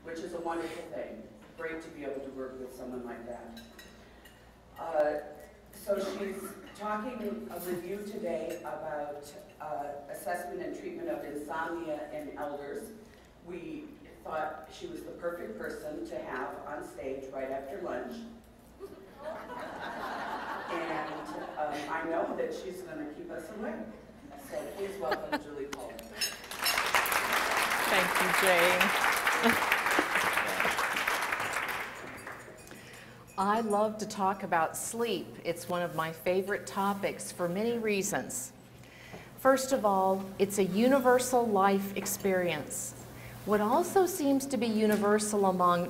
which is a wonderful thing. Great to be able to work with someone like that. So she's talking with you today about assessment and treatment of insomnia in elders. We thought she was the perfect person to have on stage right after lunch. And I know that she's going to keep us awake. So please welcome Julie Pullen. Thank you, Jane. I love to talk about sleep. It's one of my favorite topics for many reasons. First of all, it's a universal life experience. What also seems to be universal among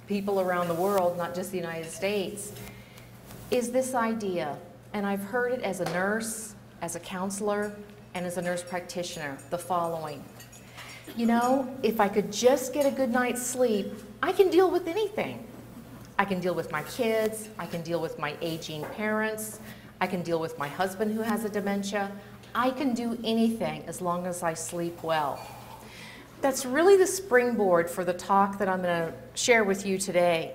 people around the world, not just the United States, is this idea, and I've heard it as a nurse, as a counselor, and as a nurse practitioner, the following. You know, if I could just get a good night's sleep, I can deal with anything. I can deal with my kids, I can deal with my aging parents, I can deal with my husband who has a dementia. I can do anything as long as I sleep well. That's really the springboard for the talk that I'm going to share with you today.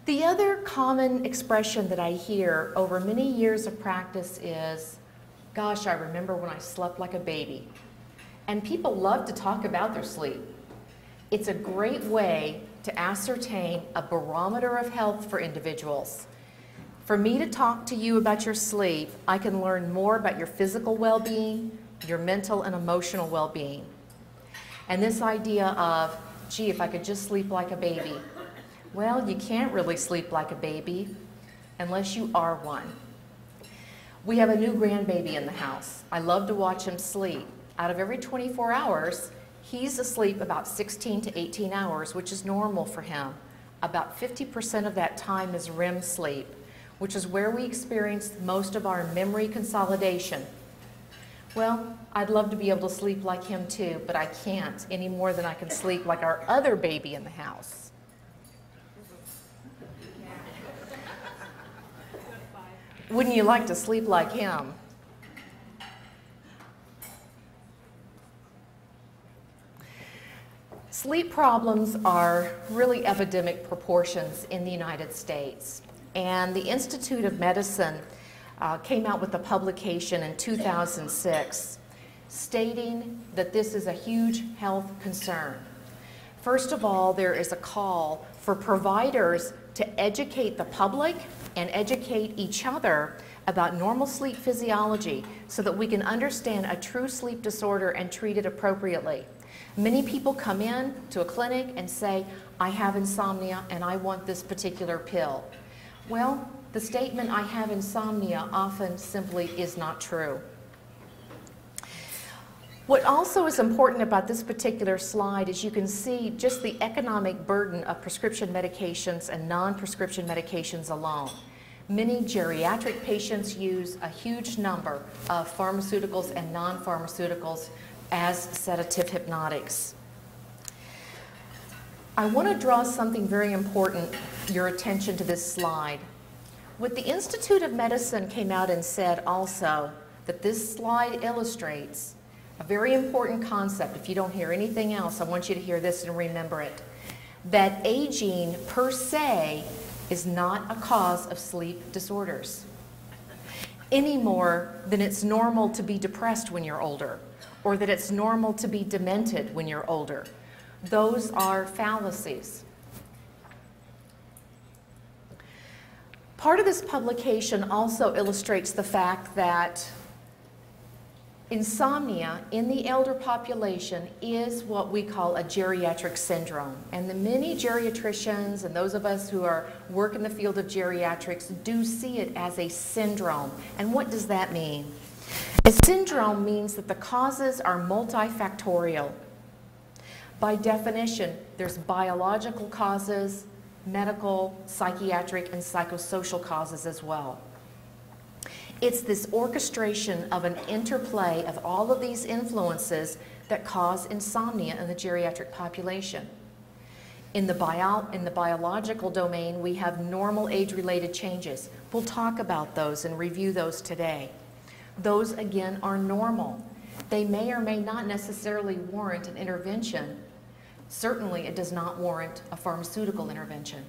The other common expression that I hear over many years of practice is, gosh, I remember when I slept like a baby. And people love to talk about their sleep. It's a great way to ascertain a barometer of health for individuals. For me to talk to you about your sleep, I can learn more about your physical well-being, your mental and emotional well-being. And this idea of, gee, if I could just sleep like a baby. Well, you can't really sleep like a baby unless you are one. We have a new grandbaby in the house. I love to watch him sleep. Out of every 24 hours, he's asleep about 16 to 18 hours, which is normal for him. About 50% of that time is REM sleep, which is where we experience most of our memory consolidation. Well, I'd love to be able to sleep like him too, but I can't any more than I can sleep like our other baby in the house. Wouldn't you like to sleep like him? Sleep problems are really epidemic proportions in the United States. And the Institute of Medicine came out with a publication in 2006 stating that this is a huge health concern. First of all, there is a call for providers to educate the public and educate each other about normal sleep physiology so that we can understand a true sleep disorder and treat it appropriately. Many people come in to a clinic and say, I have insomnia and I want this particular pill. Well, the statement, I have insomnia, often simply is not true. What also is important about this particular slide is you can see just the economic burden of prescription medications and non-prescription medications alone. Many geriatric patients use a huge number of pharmaceuticals and non-pharmaceuticals as sedative hypnotics. I want to draw something very important, your attention to this slide. What the Institute of Medicine came out and said also, that this slide illustrates a very important concept. If you don't hear anything else, I want you to hear this and remember it. That aging per se is not a cause of sleep disorders, any more than it's normal to be depressed when you're older, or that it's normal to be demented when you're older. Those are fallacies. Part of this publication also illustrates the fact that insomnia in the elder population is what we call a geriatric syndrome. And the many geriatricians and those of us who work in the field of geriatrics do see it as a syndrome. And what does that mean? A syndrome means that the causes are multifactorial. By definition, there's biological causes, medical, psychiatric, and psychosocial causes as well. It's this orchestration of an interplay of all of these influences that cause insomnia in the geriatric population. In the biological domain, we have normal age-related changes. We'll talk about those and review those today. Those, again, are normal. They may or may not necessarily warrant an intervention. Certainly, it does not warrant a pharmaceutical intervention.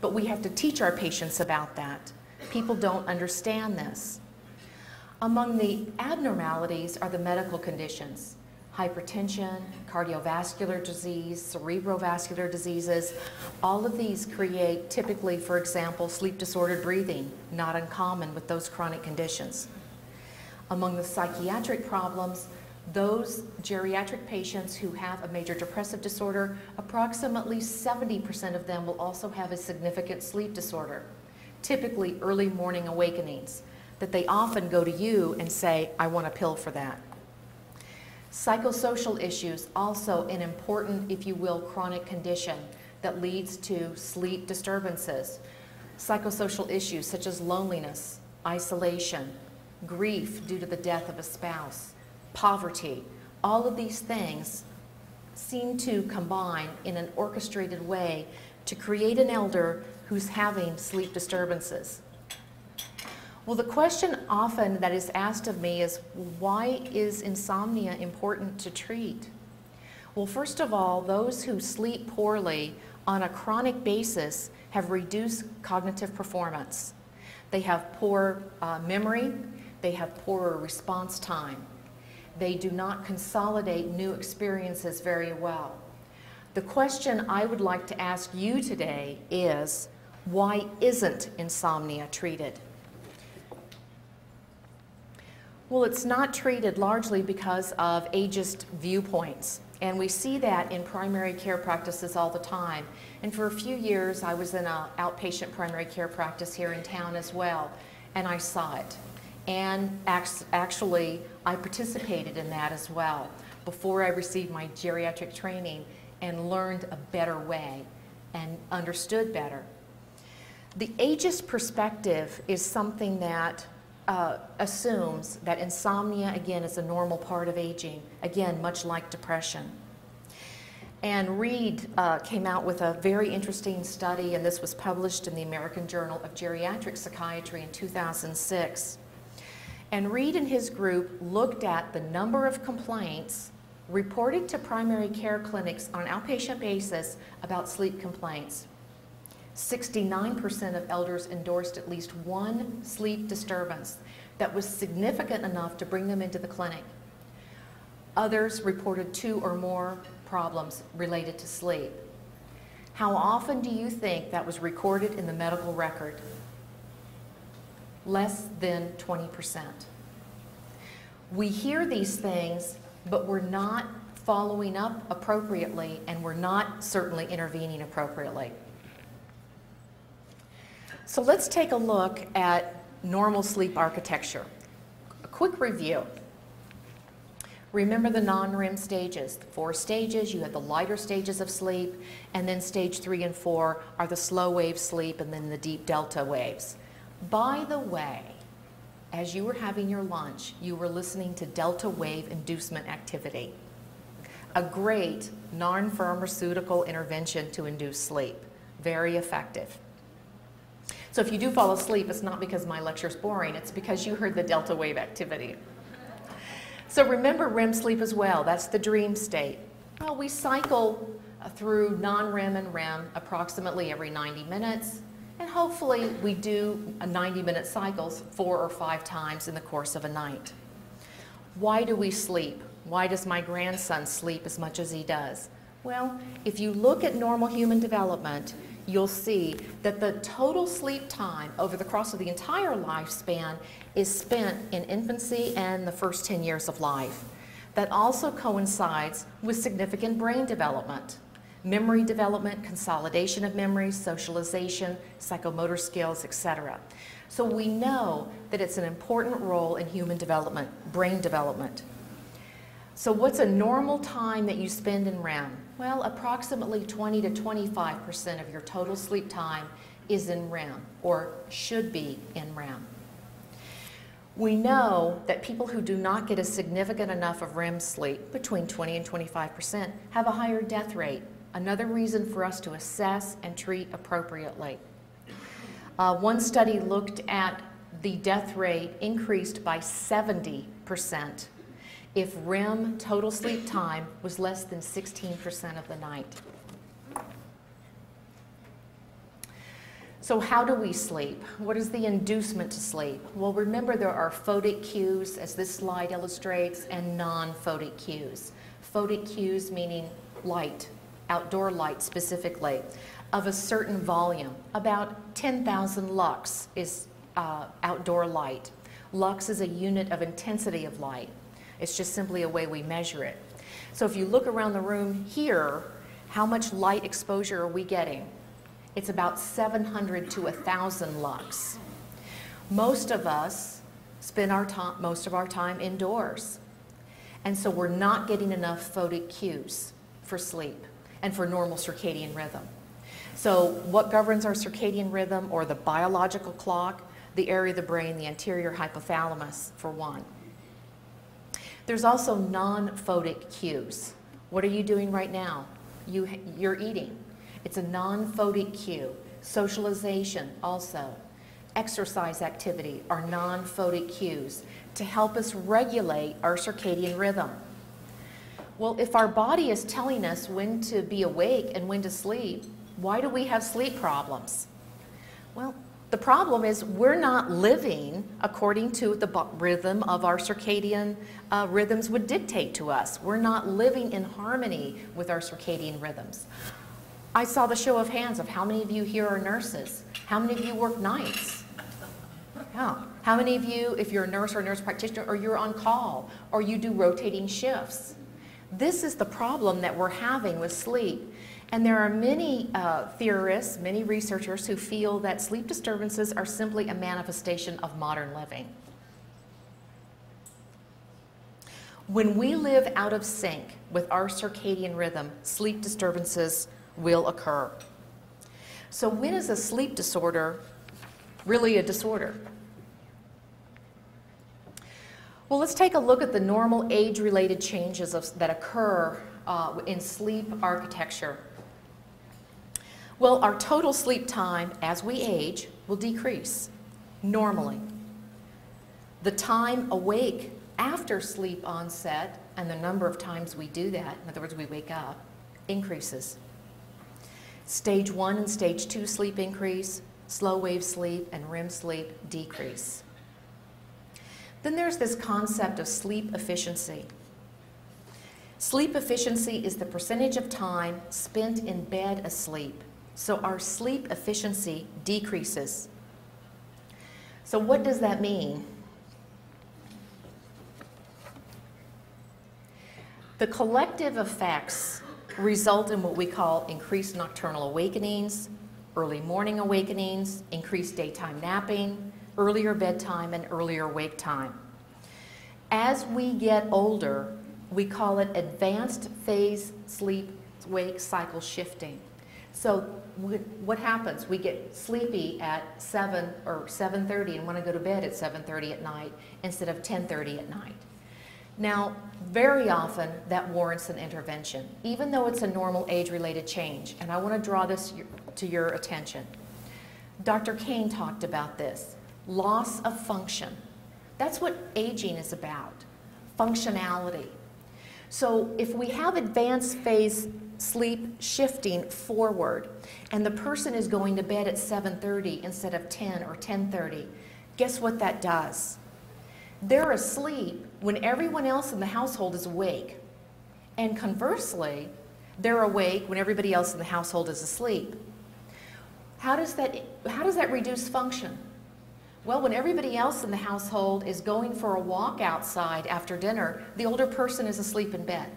But we have to teach our patients about that. People don't understand this. Among the abnormalities are the medical conditions: hypertension, cardiovascular disease, cerebrovascular diseases. All of these create typically, for example, sleep-disordered breathing, not uncommon with those chronic conditions. Among the psychiatric problems, those geriatric patients who have a major depressive disorder, approximately 70% of them will also have a significant sleep disorder, typically early morning awakenings, that they often go to you and say, I want a pill for that. Psychosocial issues, also an important, if you will, chronic condition that leads to sleep disturbances. Psychosocial issues such as loneliness, isolation, grief due to the death of a spouse, poverty, all of these things seem to combine in an orchestrated way to create an elder who's having sleep disturbances. Well, the question often that is asked of me is, why is insomnia important to treat? Well, first of all, those who sleep poorly on a chronic basis have reduced cognitive performance. They have poor memory, they have poorer response time. They do not consolidate new experiences very well. The question I would like to ask you today is, why isn't insomnia treated? Well, it's not treated largely because of ageist viewpoints, and we see that in primary care practices all the time. And for a few years, I was in an outpatient primary care practice here in town as well, and I saw it. And actually, I participated in that as well before I received my geriatric training and learned a better way and understood better. The ageist perspective is something that assumes that insomnia, again, is a normal part of aging, again, much like depression. And Reed came out with a very interesting study, and this was published in the American Journal of Geriatric Psychiatry in 2006. And Reed and his group looked at the number of complaints reported to primary care clinics on an outpatient basis about sleep complaints. 69% of elders endorsed at least one sleep disturbance that was significant enough to bring them into the clinic. Others reported 2 or more problems related to sleep. How often do you think that was recorded in the medical record? Less than 20%. We hear these things, but we're not following up appropriately, and we're not certainly intervening appropriately. So let's take a look at normal sleep architecture. A quick review. Remember the non-REM stages. The 4 stages, you have the lighter stages of sleep, and then stage 3 and 4 are the slow wave sleep and then the deep delta waves. By the way, as you were having your lunch, you were listening to delta wave inducement activity. A great non-pharmaceutical intervention to induce sleep. Very effective. So if you do fall asleep, it's not because my lecture is boring, it's because you heard the delta wave activity. So remember REM sleep as well, that's the dream state. Well, we cycle through non-REM and REM approximately every 90 minutes, and hopefully we do a 90-minute cycles 4 or 5 times in the course of a night. Why do we sleep? Why does my grandson sleep as much as he does? Well, if you look at normal human development, you'll see that the total sleep time over the course of the entire lifespan is spent in infancy and the first 10 years of life. That also coincides with significant brain development, memory development, consolidation of memories, socialization, psychomotor skills, etc. So we know that it's an important role in human development, brain development. So what's a normal time that you spend in REM? Well, approximately 20 to 25% of your total sleep time is in REM, or should be in REM. We know that people who do not get a significant enough of REM sleep, between 20 and 25%, have a higher death rate. Another reason for us to assess and treat appropriately. One study looked at the death rate increased by 70% if REM total sleep time was less than 16% of the night. So how do we sleep? What is the inducement to sleep? Well, remember there are photic cues, as this slide illustrates, and non-photic cues. Photic cues meaning light, outdoor light specifically, of a certain volume. About 10,000 lux is outdoor light. Lux is a unit of intensity of light. It's just simply a way we measure it. So if you look around the room here, how much light exposure are we getting? It's about 700 to 1,000 lux. Most of us spend most of our time indoors. And so we're not getting enough photic cues for sleep and for normal circadian rhythm. So what governs our circadian rhythm, or the biological clock? The area of the brain, the anterior hypothalamus, for one. There's also non-photic cues. What are you doing right now? You're eating. It's a non-photic cue. Socialization also. Exercise activity are non-photic cues to help us regulate our circadian rhythm. Well, if our body is telling us when to be awake and when to sleep, why do we have sleep problems? Well, the problem is we're not living according to the rhythm of our circadian rhythms would dictate to us. We're not living in harmony with our circadian rhythms. I saw the show of hands of how many of you here are nurses. How many of you work nights? Yeah. How many of you, if you're a nurse or a nurse practitioner, or you're on call, or you do rotating shifts? This is the problem that we're having with sleep. And there are many theorists, many researchers who feel that sleep disturbances are simply a manifestation of modern living. When we live out of sync with our circadian rhythm, sleep disturbances will occur. So when is a sleep disorder really a disorder? Well, let's take a look at the normal age-related changes that occur in sleep architecture. Well, our total sleep time as we age will decrease normally. The time awake after sleep onset, and the number of times we do that, in other words, we wake up, increases. Stage 1 and stage 2 sleep increase, slow wave sleep and REM sleep decrease. Then there's this concept of sleep efficiency. Sleep efficiency is the percentage of time spent in bed asleep. So our sleep efficiency decreases. So what does that mean? The collective effects result in what we call increased nocturnal awakenings, early morning awakenings, increased daytime napping, earlier bedtime, and earlier wake time. As we get older, we call it advanced phase sleep-wake cycle shifting. So what happens? We get sleepy at 7 or 7:30 and want to go to bed at 7:30 at night instead of 10:30 at night. Now, very often that warrants an intervention, even though it's a normal age-related change. And I want to draw this to your attention. Dr. Kane talked about this. Loss of function. That's what aging is about, functionality. So if we have advanced phase sleep shifting forward and the person is going to bed at 7:30 instead of 10 or 10:30, guess what that does? They're asleep when everyone else in the household is awake. And conversely, they're awake when everybody else in the household is asleep. How does that reduce function? Well, when everybody else in the household is going for a walk outside after dinner, the older person is asleep in bed.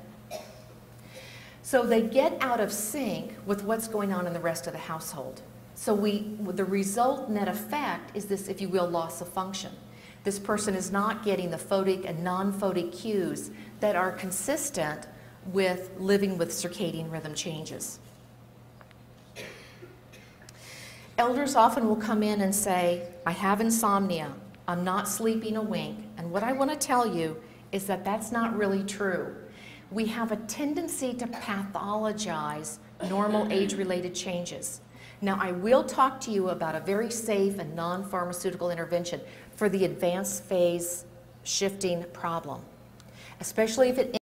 So they get out of sync with what's going on in the rest of the household. So the result net effect is this, if you will, loss of function. This person is not getting the photic and non-photic cues that are consistent with living with circadian rhythm changes. Elders often will come in and say, I have insomnia, I'm not sleeping a wink, and what I want to tell you is that that's not really true. We have a tendency to pathologize normal age-related changes. Now, I will talk to you about a very safe and non-pharmaceutical intervention for the advanced phase shifting problem. especially if it